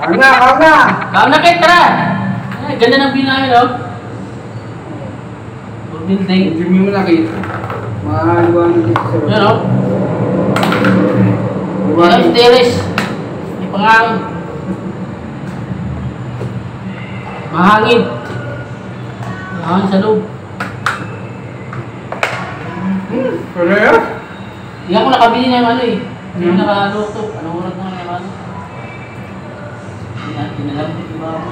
Kaon na, kaon na! Kaon na kayo, tara! Ay, ganda ng view namin, oh. Building. Hindi mo nakita. Maliwanag dito sa Yan, oh. Liwanag. Terrace. May pangangin. Mahangin. Mahangin sa loob. Kaya? Hindi ako nakabili ng ano eh. Hindi ko nakaluto. Anong oras na nga ano? Hindi na lang. Diba ako?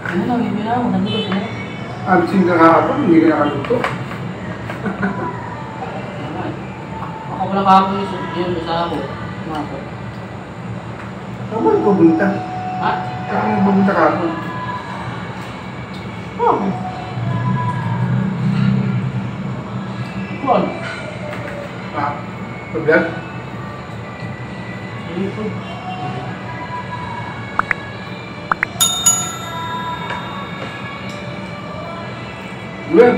Hindi na lang. Hindi na ako. Nandito sila. Absent ka kahapon, hindi ka nakaluto. Ako wala kahapon yung isa ako. Ako. Saan ba pupunta? Ha? Saan mo pupunta kahapon? Oo. Kuwan. Ah, pag-vlog? Dito. Vlog?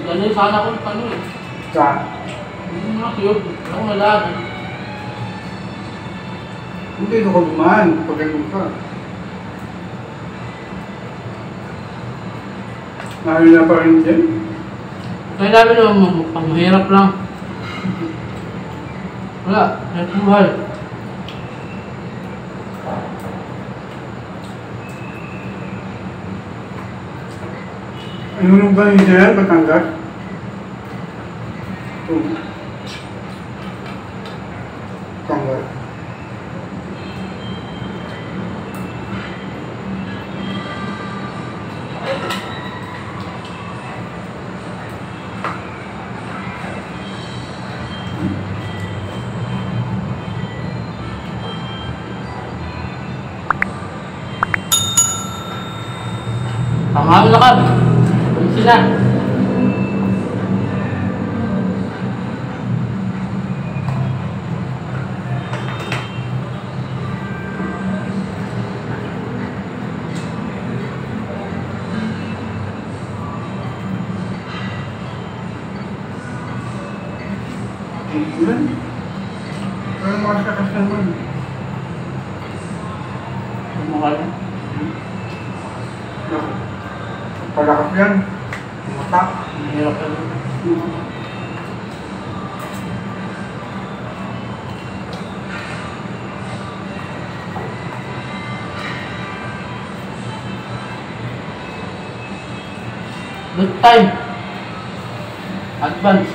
Ganyan sana ako ng eh. Saan? Hindi mo na cute. Ako nalaga. Hindi, ito ka dumaan. Pag-ganun ka. Nahin na pa rin dyan. Kaya namin naman, pang-mahirap lang. Wala, kahit buhay. Ano nung ba yun dyan? Batangas? Ito. Batangas. Panghalo na ka. Sila. Bulan? Pero makasyakas naman. Mahal. Palakas yan. Mata. Mahirap ka rin. Good time. Advance.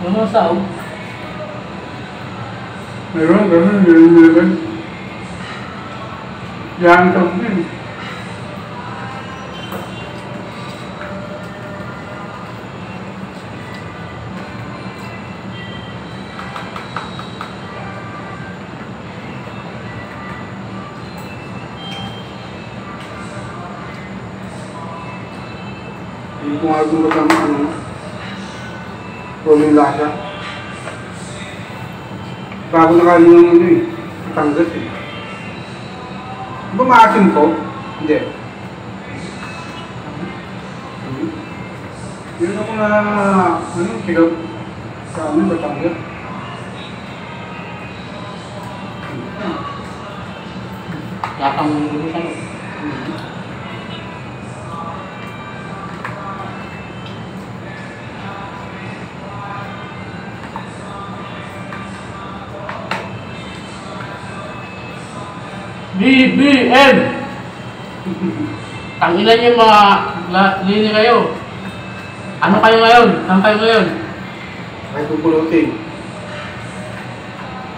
Ano sa ako? Meron, meron. Yan ito din. Hindi ko nga gumawa ng ano, rolling lasa. Bago nakali ng ano eh, Batangas eh. Di ba maasim ko? Hindi. Yun ako na, ano, sigaw sa amin, Batangas. Yakang lulusan mo. BBM! Tangilan niyo mga lini kayo. Ano kayo ngayon? Saan kayo ngayon? Ay, pupulutin.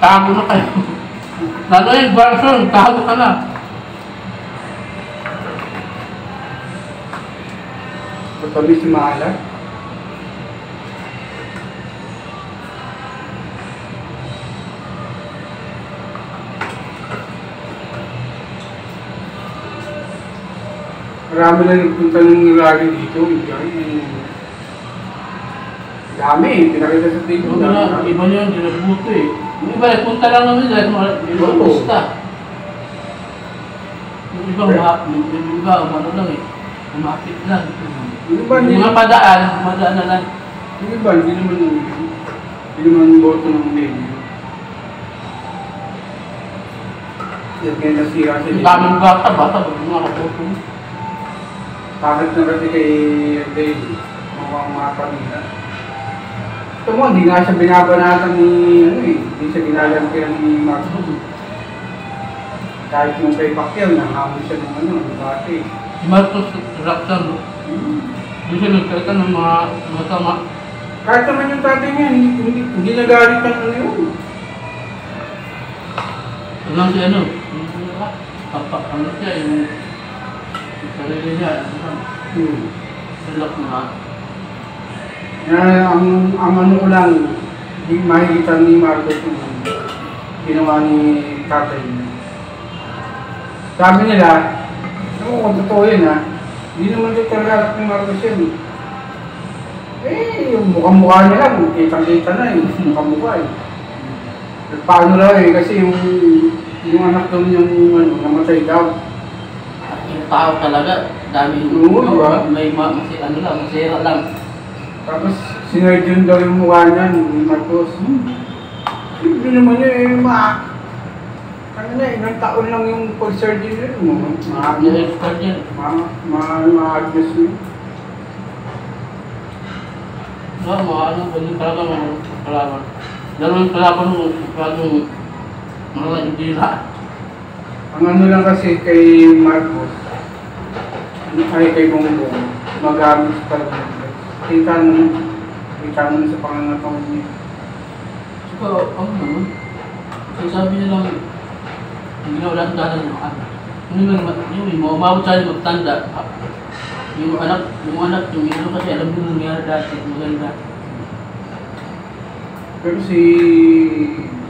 Tago na kayo. Lalo yung version, tago ka na. Pagkabi si Mahala. Marami na nagpunta ng rally dito. Dami eh. Pinakita sa TV. Iba nyo yung dinabuto eh. Yung iba, punta lang naman dahil mga gusta. Yung iba, ano lang eh. Umapit lang. Yung iba, Yung mga padaan na lang. Yung iba, hindi naman boto ng media. Yan kaya nasira siya Ang dito. daming bata, mga kapuso. Bakit na kasi kay David, mga kanina. Ito mo, hindi nga siya binabanatan ni, hindi siya ginagampiran ni Marcos. Kahit yung kay Pacquiao, nahamon siya ng dati. Si Marcos Raxan, no? Doon siya nagsalita ng mga masama. Kahit naman yung tatay niya, hindi nagalit ang yun. Lang si ano, ano siya, yung sarili niya, salak na. Ang ano ko lang, hindi makikita ni Marcos yung ginawa ni tatay niya. Sabi nila, kung totoo yun hindi naman ito talaga anak ni Marcos yun. Yung mukha-mukha niya lang, kitang-kita na mukha-mukha Paano lang kasi yung anak doon yung namatay daw. At yung tao talaga, dami diba? may masira lang. Tapos sinurgeon daw yung mukha niya ni Marcos. Hindi naman yun ilang taon lang yung pag-surgeon yun mo. Ma-expert yan. Ma-adjust yun. Ano, ganyan talaga mga kalaban. Ganun kalaban mo, bagong mga indira. Ang ano lang kasi kay Marcos, kay Bongbong, magamit talaga. Kita mo sa pangangatong niya. Saka, ano naman? Kasi sabi niya lang, hindi na wala dalan ng anak. Yung umabot siya magtanda. Yung anak, yung ino kasi alam mo nangyari dati, maganda. Pero si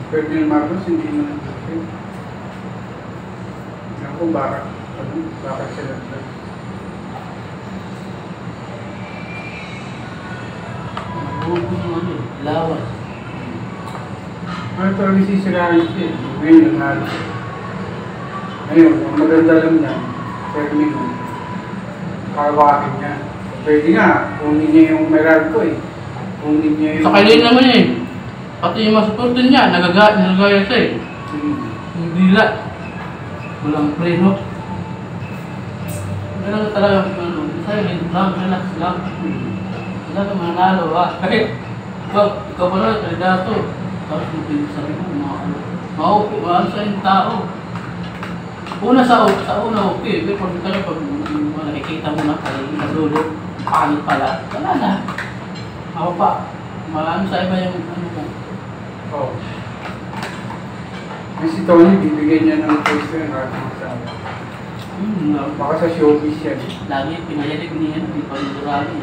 Ferdinand Marcos hindi naman kasi. Ako bakit sila nag Bugo yung ano, lawas. Ano talaga sisirahin siya ngayon ang halos. Ngayon, ang maganda lang niya, Fermin, kawakin niya. Pwede nga, kunin niya yung Meralco kunin niya yung... Sa kailin naman pati yung masuportin niya, nagagaya siya Yung dila. Walang preno. Ganun talaga, sa'yo, relax lang. Wala ka mananalo Kahit, ikaw pa na, kandidato. Tapos yung pinagsabi mo, maupi, sa yung tao. Sa una, okay. Pero pag nakikita mo na kayo, nadulo, pangit pala. Wala na. Ako pa, maano sa iba yung ano ko. Oo. Si Tony, bibigyan niya ng pwesto yung ating kasama. Baka sa showbiz yan. Lagi pinayalig niya, hindi pa nagurali.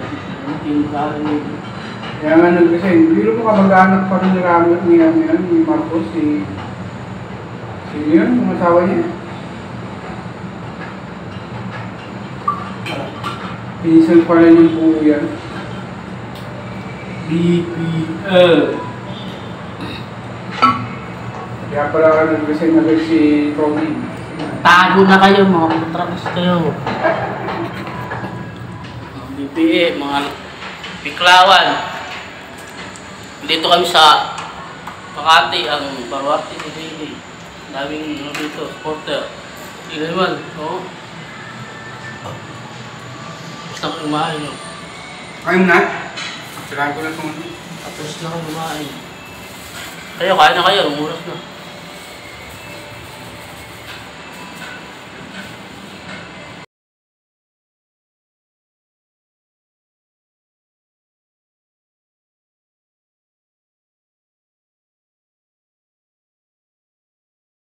Kaya nga nag-resign. Biro mo kamag-anak pa rin ni Marcos, sino yun, yung asawa niya? Pinsan pala niyang buo yan. BPL. Kaya pala ka nag-resign agad si Tony. Tago na kayo, mga kontrakas kayo. BPA, mga Piklawan. Dito kami sa Makati, ang Baruarte ni Daily. Daming dito, supporter. Tignan naman, Basta kumain, Kayo na? Sirahan ko na itong Tapos na kumain. Kayo, kain na kayo, umuras na.